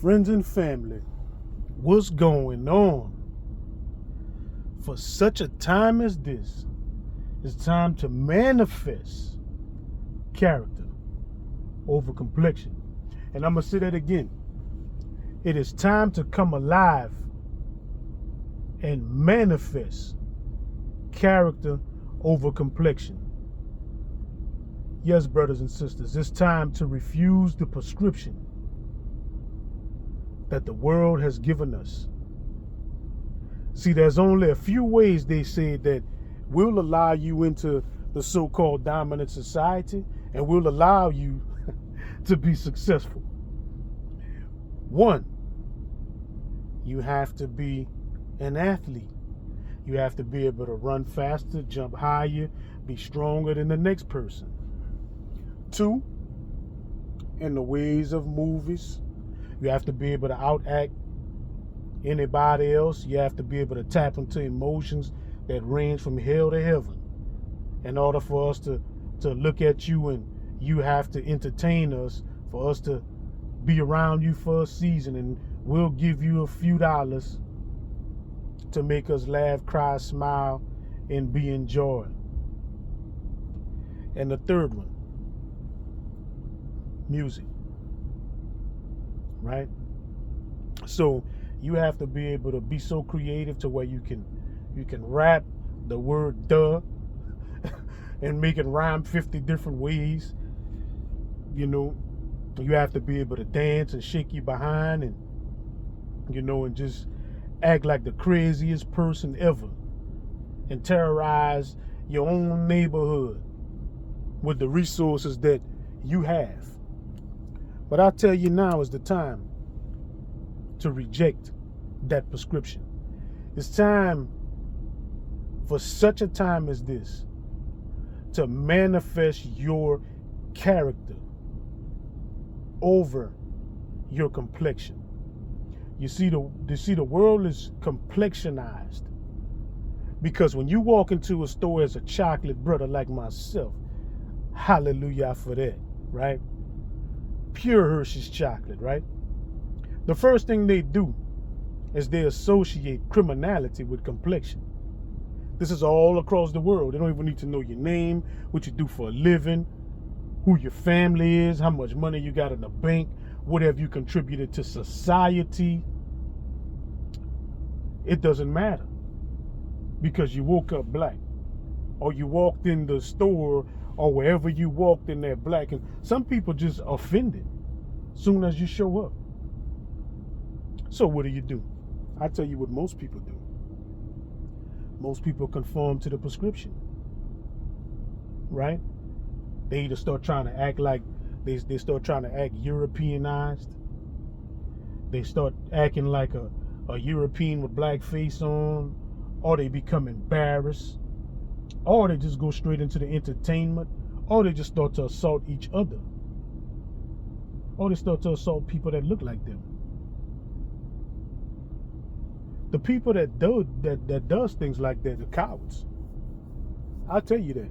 Friends and family, what's going on? For such a time as this, it's time to manifest character over complexion. And I'm going to say that again. It is time to come alive and manifest character over complexion. Yes, brothers and sisters, it's time to refuse the prescription that the world has given us. See, there's only a few ways they say that will allow you into the so-called dominant society and will allow you to be successful. One, you have to be an athlete. You have to be able to run faster, jump higher, be stronger than the next person. Two, in the ways of movies, you have to be able to outact anybody else. You have to be able to tap into emotions that range from hell to heaven. In order for us to look at you, and you have to entertain us, for us to be around you for a season, and we'll give you a few dollars to make us laugh, cry, smile, and be enjoyed. And the third one, music. Right? So you have to be able to be so creative to where you can rap the word duh and make it rhyme 50 different ways. You know, you have to be able to dance and shake your behind, and and just act like the craziest person ever and terrorize your own neighborhood with the resources that you have. But I tell you, now is the time to reject that prescription. It's time, for such a time as this, to manifest your character over your complexion. You see, the world is complexionized, because when you walk into a store as a chocolate brother like myself, hallelujah for that, right? Pure Hershey's chocolate, right? The first thing they do is they associate criminality with complexion. This is all across the world. They don't even need to know your name, what you do for a living, who your family is, how much money you got in the bank, what have you contributed to society. It doesn't matter, because you woke up black, or you walked in the store, or wherever you walked in there black. And some people just offended soon as you show up. So what do? I tell you what most people do. Most people conform to the prescription, right? They either start trying to act like, they start trying to act Europeanized. They start acting like a European with black face on, or they become embarrassed, or they just go straight into the entertainment, or they just start to assault each other, or they start to assault people that look like them. The people that does things like that are cowards. I'll tell you that.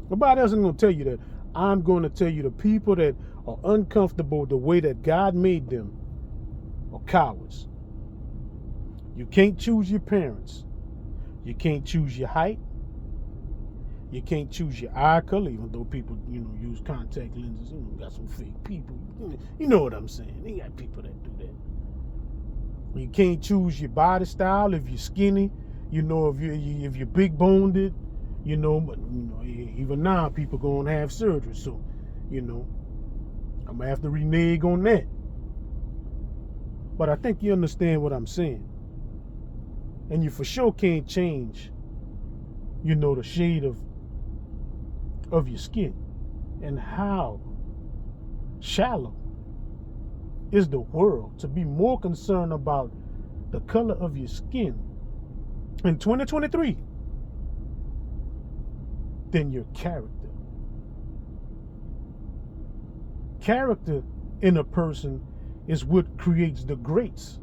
Nobody else is going to tell you that. I'm going to tell you, the people that are uncomfortable the way that God made them are cowards. You can't choose your parents. You can't choose your height. You can't choose your eye color, even though people, use contact lenses. Got some fake people. You know what I'm saying? They got people that do that. You can't choose your body style, if you're skinny, if you're big boned, but even now people gonna have surgery. So, I'm gonna have to renege on that. But I think you understand what I'm saying. And you for sure can't change, the shade of your skin. And how shallow is the world to be more concerned about the color of your skin in 2023 than your character. Character in a person is what creates the greats.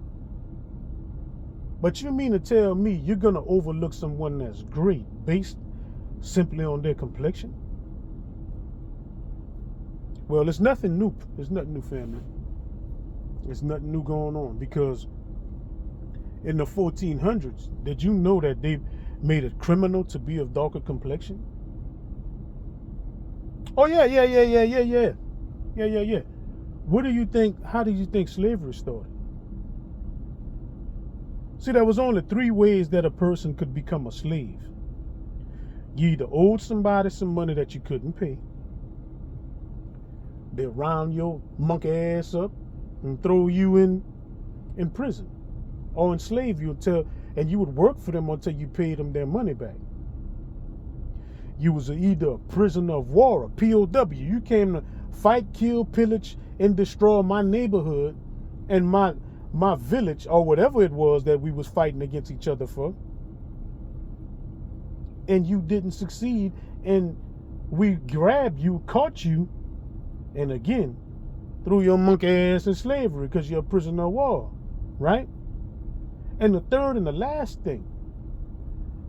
But you mean to tell me you're going to overlook someone that's great based simply on their complexion? Well, it's nothing new. It's nothing new, family. There's nothing new going on, because in the 1400s, did you know that they made it criminal to be of darker complexion? Oh yeah, yeah, yeah, yeah, yeah, yeah, yeah, yeah, yeah. What do you think? How do you think slavery started? See, there was only three ways that a person could become a slave. You either owed somebody some money that you couldn't pay, they round your monkey ass up and throw you in prison, or enslave you and you would work for them until you paid them their money back. You was either a prisoner of war, a POW. You came to fight, kill, pillage, and destroy my neighborhood and my village, or whatever it was that we was fighting against each other for. And you didn't succeed, and we grabbed you, caught you, and again, threw your monkey ass in slavery because you're a prisoner of war, right? And the third and the last thing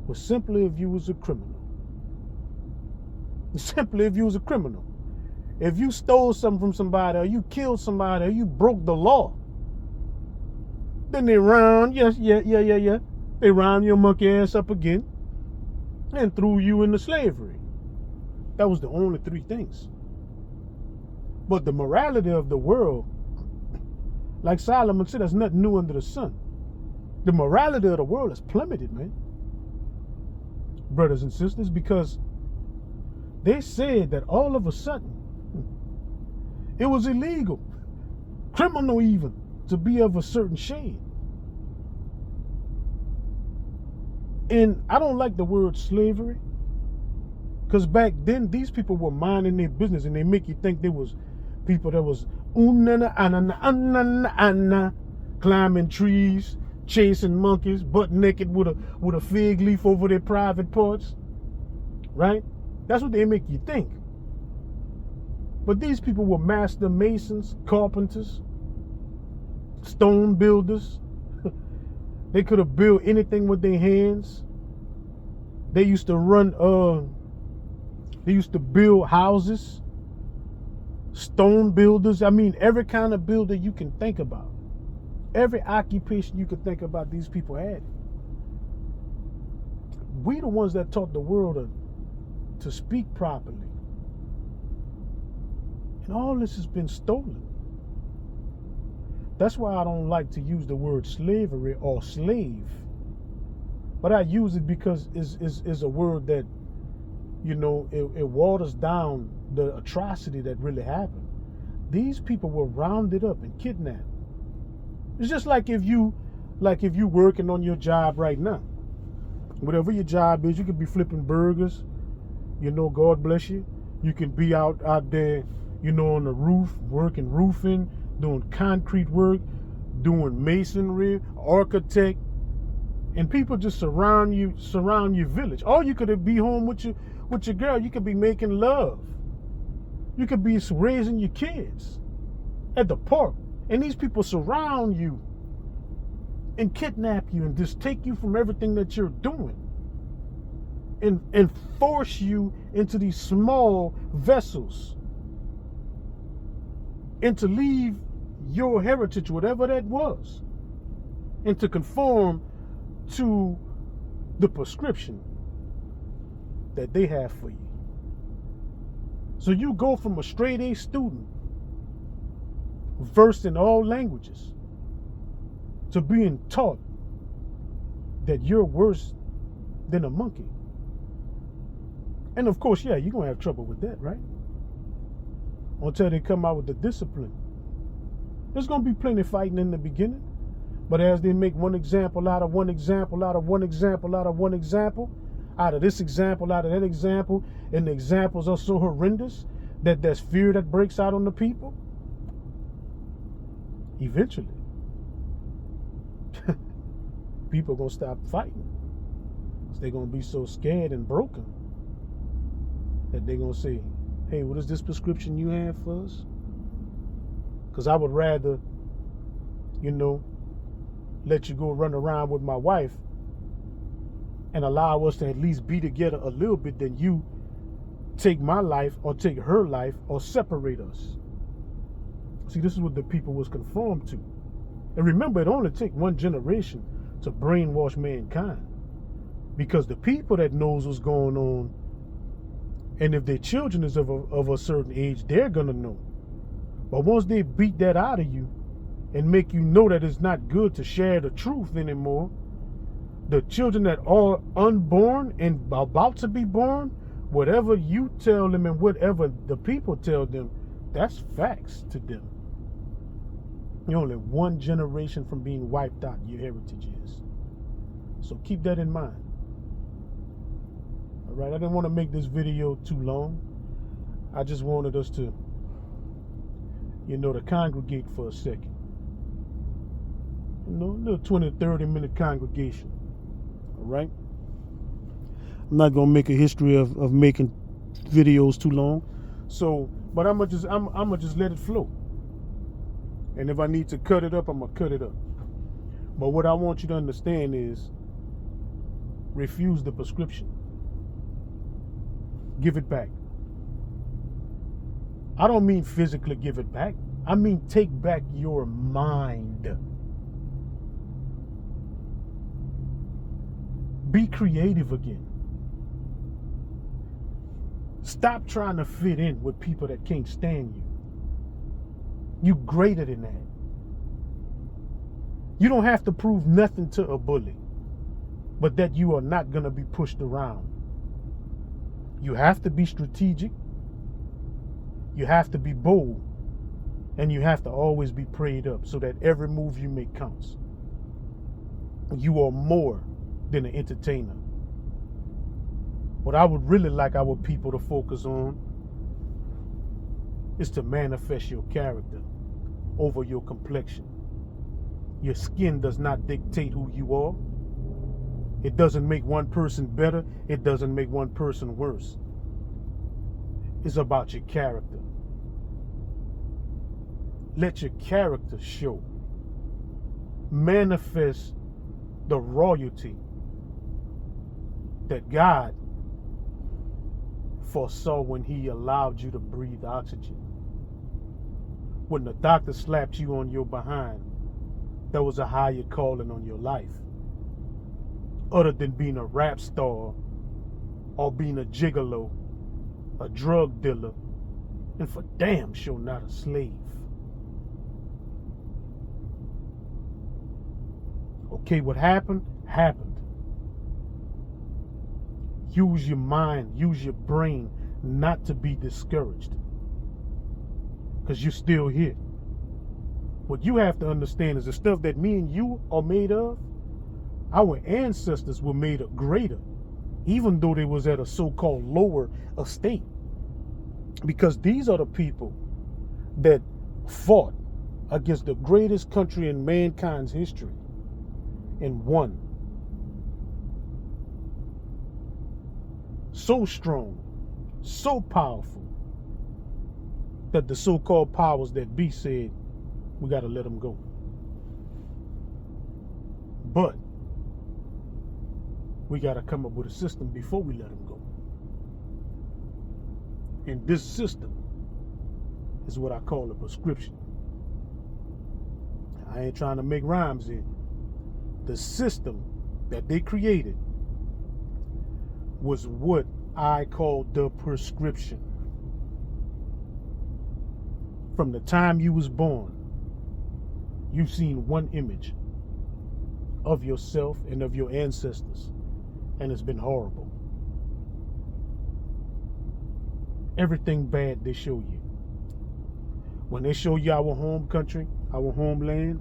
was simply if you was a criminal. Simply if you was a criminal. If you stole something from somebody, or you killed somebody, or you broke the law, then they round, they round your monkey ass up again and threw you into slavery. That was the only three things. But the morality of the world, like Solomon said, there's nothing new under the sun. The morality of the world has plummeted, man. Brothers and sisters, because they said that all of a sudden it was illegal, criminal even, to be of a certain shade. And I don't like the word slavery, because back then these people were minding their business, and they make you think there was people that was climbing trees, chasing monkeys, butt naked with a fig leaf over their private parts, right? That's what they make you think. But these people were master masons, carpenters, stone builders. They could have built anything with their hands. They used to build houses, stone builders. I mean, every kind of builder you can think about. Every occupation you could think about, these people had. We the ones that taught the world to speak properly. And all this has been stolen. That's why I don't like to use the word slavery or slave. But I use it because it's a word that, you know, it waters down the atrocity that really happened. These people were rounded up and kidnapped. It's just like if you working on your job right now. Whatever your job is, you could be flipping burgers, you know, God bless you. You can be out there, you know, on the roof, working roofing, doing concrete work, doing masonry, architect, and people just surround your village. Or you could be home with your girl. You could be making love. You could be raising your kids at the park. And these people surround you and kidnap you and just take you from everything that you're doing and force you into these small vessels and to leave your heritage, whatever that was, and to conform to the prescription that they have for you. So you go from a straight A student, versed in all languages, to being taught that you're worse than a monkey. And of course, yeah, you're going to have trouble with that, right? Until they come out with the discipline. There's going to be plenty of fighting in the beginning. But as they make one example out of one example, out of one example, out of one example, out of this example, out of that example, and the examples are so horrendous that there's fear that breaks out on the people, eventually, people are going to stop fighting. They're going to be so scared and broken that they're going to say, hey, what is this prescription you have for us? Because I would rather, you know, let you go run around with my wife and allow us to at least be together a little bit than you take my life or take her life or separate us. See, this is what the people was conformed to. And remember, it only took one generation to brainwash mankind. Because the people that knows what's going on, and if their children is of a certain age, they're going to know. But once they beat that out of you and make you know that it's not good to share the truth anymore, the children that are unborn and about to be born, whatever you tell them and whatever the people tell them, that's facts to them. You're only one generation from being wiped out, your heritage is. So keep that in mind. All right, I didn't want to make this video too long. I just wanted us to, to congregate for a second. A little 20, 30-minute congregation. All right? I'm not going to make a history of making videos too long. So, but I'm gonna just let it flow. And if I need to cut it up, I'm going to cut it up. But what I want you to understand is, refuse the prescription. Give it back. I don't mean physically give it back. I mean take back your mind. Be creative again. Stop trying to fit in with people that can't stand you. You greater than that. You don't have to prove nothing to a bully, but that you are not going to be pushed around. You have to be strategic. You have to be bold. And you have to always be prayed up so that every move you make counts. You are more than an entertainer. What I would really like our people to focus on is to manifest your character over your complexion. Your skin does not dictate who you are. It doesn't make one person better. It doesn't make one person worse. It's about your character. Let your character show. Manifest the royalty that God foresaw when He allowed you to breathe oxygen. When the doctor slapped you on your behind, there was a higher calling on your life. Other than being a rap star or being a gigolo, a drug dealer, and for damn sure not a slave. Okay, what happened, happened. Use your mind, use your brain not to be discouraged. Because you're still here. What you have to understand is the stuff that me and you are made of, our ancestors were made of greater, even though they was at a so-called lower estate. Because these are the people that fought against the greatest country in mankind's history and won. So strong, so powerful, that the so-called powers that be said, we got to let them go. But we got to come up with a system before we let them go. And this system is what I call a prescription. I ain't trying to make rhymes here. The system that they created was what I call the prescription. From the time you was born, you've seen one image of yourself and of your ancestors, and it's been horrible. Everything bad they show you. When they show you our home country, our homeland,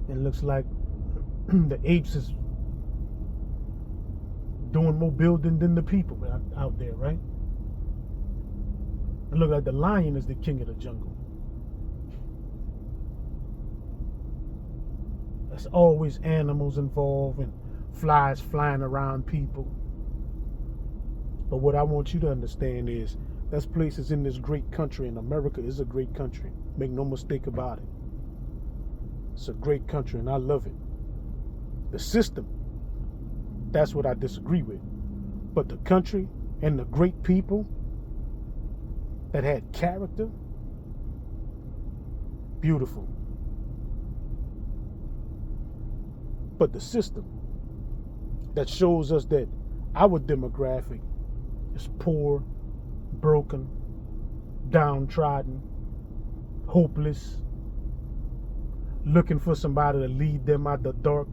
it looks like the apes is doing more building than the people out there, right? It looks like the lion is the king of the jungle. There's always animals involved and flies flying around people. But what I want you to understand is there's places in this great country, and America is a great country. Make no mistake about it. It's a great country, and I love it. The system, that's what I disagree with. But the country and the great people that had character, beautiful. But the system that shows us that our demographic is poor, broken, downtrodden, hopeless, looking for somebody to lead them out the dark.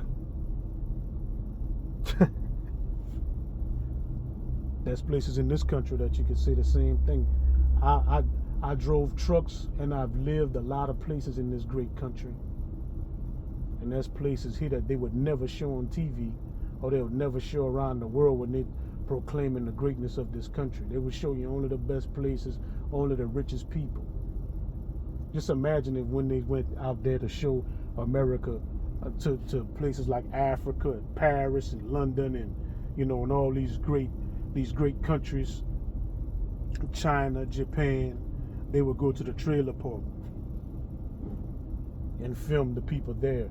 There's places in this country that you can say the same thing. I drove trucks, and I've lived a lot of places in this great country. And there's places here that they would never show on TV, or they would never show around the world when they proclaiming the greatness of this country. They would show you only the best places, only the richest people. Just imagine if when they went out there to show America to places like Africa and Paris and London and and all these great countries, China, Japan, they would go to the trailer park and film the people there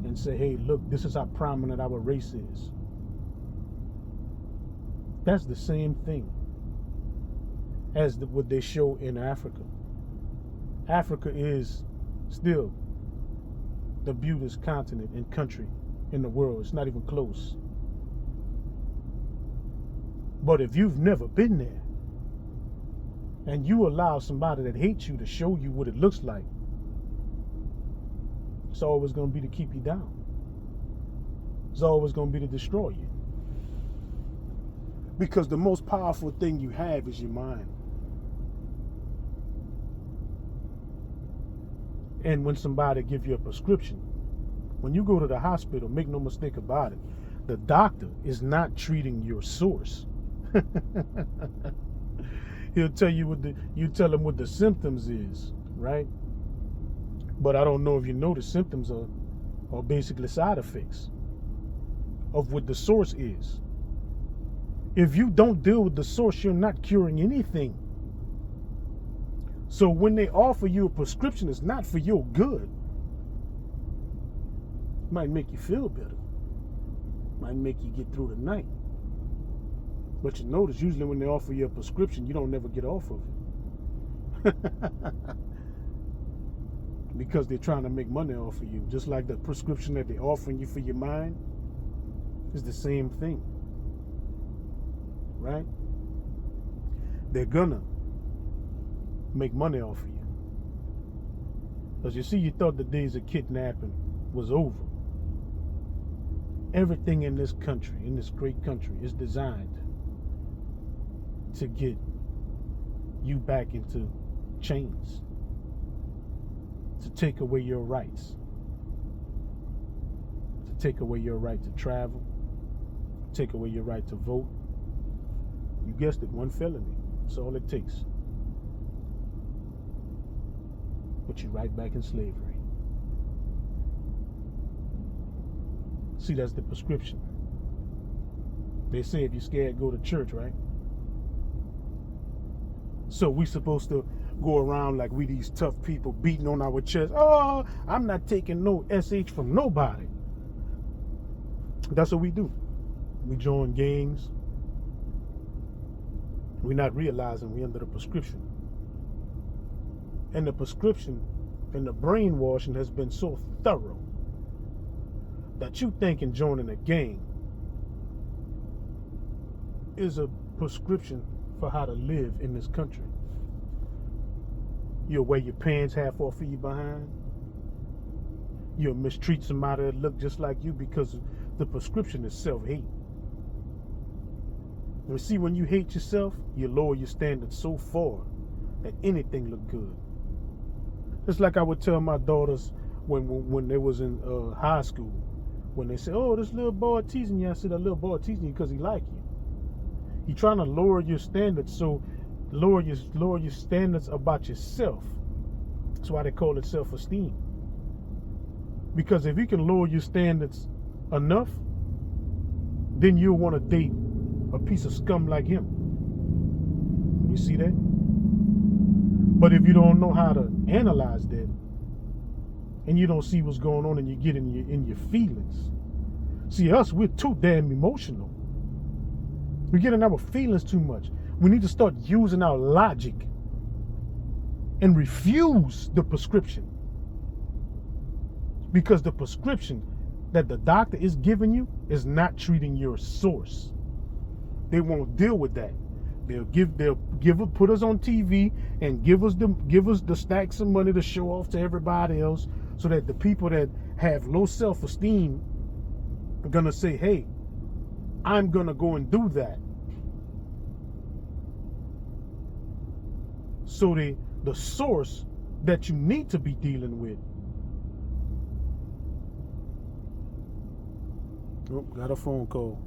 and say, hey, look, this is how prominent our race is. That's the same thing as what they show in Africa. Africa is still the beautiest continent and country in the world. It's not even close. But if you've never been there and you allow somebody that hates you to show you what it looks like, it's always going to be to keep you down. It's always going to be to destroy you. Because the most powerful thing you have is your mind. And when somebody gives you a prescription, when you go to the hospital, make no mistake about it, the doctor is not treating your source. He'll tell you you tell him what the symptoms is, right? But I don't know if you know the symptoms are basically side effects of what the source is. If you don't deal with the source, you're not curing anything. So when they offer you a prescription, it's not for your good. It might make you feel better. It might make you get through the night. But you notice usually when they offer you a prescription, you don't never get off of it. Because they're trying to make money off of you. Just like the prescription that they're offering you for your mind is the same thing. Right? They're gonna make money off of you. Because you see, you thought the days of kidnapping was over. Everything in this country, in this great country, is designed to get you back into chains, to take away your rights, to take away your right to travel, take away your right to vote. You guessed it, one felony. That's all it takes. Put you right back in slavery. See, that's the prescription. They say if you're scared, go to church, right? So we supposed to go around like we these tough people beating on our chest. Oh, I'm not taking no SH from nobody. That's what we do. We join gangs. We're not realizing we're under the prescription. And the prescription and the brainwashing has been so thorough that you thinking joining a gang is a prescription for how to live in this country. You'll wear your pants half off of your behind. You'll mistreat somebody that look just like you because the prescription is self-hate. You see, when you hate yourself, you lower your standards so far that anything look good. It's like I would tell my daughters when they was in high school, when they say, oh, this little boy teasing you. I said, that little boy teasing you because he like you. He trying to lower your standards, so lower your standards about yourself. That's why they call it self-esteem. Because if you can lower your standards enough, then you'll want to date a piece of scum like him. You see that? But if you don't know how to analyze that, and you don't see what's going on, and you get in your feelings. See, us, we're too damn emotional. We get in our feelings too much. We need to start using our logic and refuse the prescription. Because the prescription that the doctor is giving you is not treating your source. They won't deal with that. They'll put us on TV and give us the stacks of money to show off to everybody else, so that the people that have low self-esteem are gonna say, hey, I'm gonna go and do that. So the source that you need to be dealing with. Oh, got a phone call.